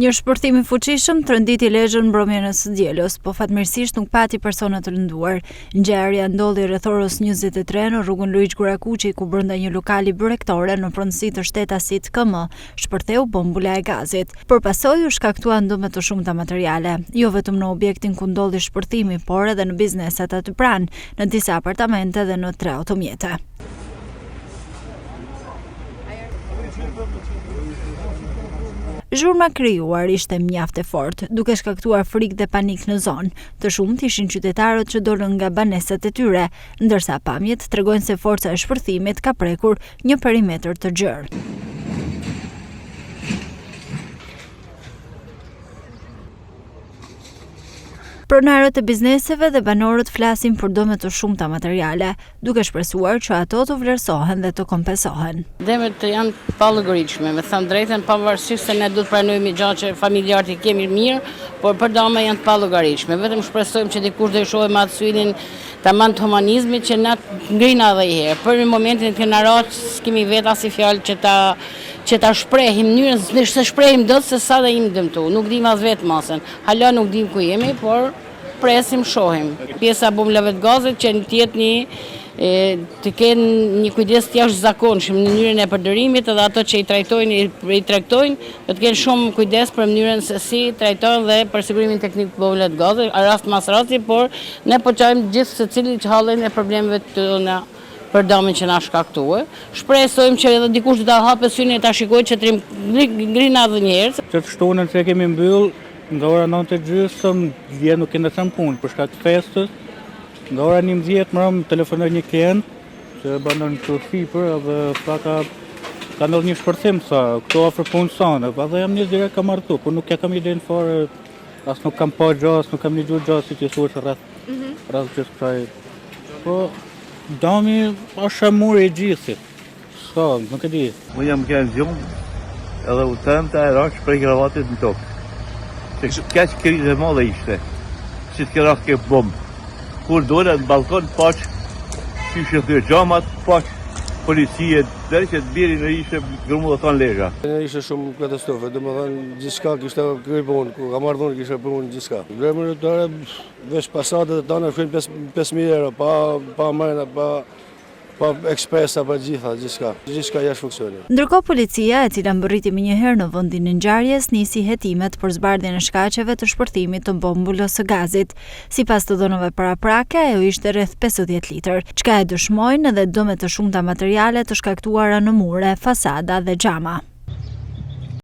Një shpërthim i fuqishëm tronditi Lezhën mbrëmjen e së dielës, po fatmirësisht nuk pati persona të rënduar. Ngjarja ndodhi rreth orës 23 në rrugën Luiq Gurakuqi, ku brenda një lokali byrrektore në pronësi të shtetasit KM shpërtheu bombula e gazit. Për pasojë u shkaktuan dëme të shumta materiale, jo vetëm në objektin ku ndodhi shpërthimi, por edhe në bizneset aty pranë, në disa apartamente dhe në 3 automjete. Zhurma krijuar ishte mjaft e fortë, duke shkaktuar frikë dhe panik në zonë. Të shumt ishin qytetarët që dolën nga banesat e tyre, ndërsa pamjet tregojnë se forca e shpërthimit ka prekur një perimetër të gjerë. Pronarët e bizneseve dhe banorët flasin për dëme të shumta materiale, duke shpresuar që ato të vlerësohen dhe të kompensohen. Dëmet janë pa llogaritshme, me thënë drejtën, pavarësisht se ne duhet pranojmë gjatë që familjarët i kemi mirë, por për dëme janë pa llogaritshme. Vetëm shpresojmë që dikush do i shohim atë syrin tamam të humanizmit që na ngrin edhe një herë. Për momentin që na raq, s'kemi vetë as fjalë që ta shprehim mënyrën se shprehim dot se sa dhe jemi dëmtu. Nuk dim as vetë masën. Hala nuk dim ku jemi, por presim shohim. Pjesa bombave të gazit që të kenë një kujdes të jashtëzakonshëm në mënyrën e përdorimit, edhe ato që i trajtojnë do të kenë shumë kujdes për mënyrën se si trajtojnë dhe për sigurimin teknik të bombave të gazit, rast mas rasti, por ne po çojmë gjithë secili që hallin e problemeve tona për dëmin që na shkaktuar. Shpresojmë që edhe dikush do ta hapë syrin e ta shikojë që trim ngrin edhe një herë. Që shtunën që kemi mbyll, nga ora 9:30 dje nuk kena thënë punë për shkak të festës. Nga ora 11 mbrëm telefonoi një klient që banon këtu sipër dhe tha ka ndodhur një shpërthim, sa këto afër punës sonë, dhe jam nis direkt kam marrë këtu, por nuk ja kam idenë fare, as nuk kam pa gjas, nuk kam lexuar gjas si të thuhet rreth gjithë kësaj. Po dami është muri i gjithë. So, nuk e di. Unë jam gjumë edhe u them të rash për kravatit në tokë. Se kaq krizë e madhe ishte, si të kërah ke bombë. Kur dole në balkon, paq, që shëthyrë gjamat, paq, policie, dhe që të biri në ishte grumullo thonë Lezha. Ishte shumë katastrofe, dhe më thënë gjithka kishte kërë për unë, ka marrë dhunë kishte për unë gjithka. Gremër të tëre, vesh pasatet e tane, shkujnë 5.000 euro, pa marina, pa ekspresa, pa gjithka jashtë funksionit. Ndërkohë policia, e cila mbërriti më njëherë në vendin e ngjarjes, nisi hetimet për zbardhjen e shkaqeve të shpërthimit të bombulës së gazit. Sipas të dhënave paraprake, ajo ishte rreth 50 litër, çka e dëshmojnë edhe dëme të shumta materiale të shkaktuara në mure, fasada dhe xhama.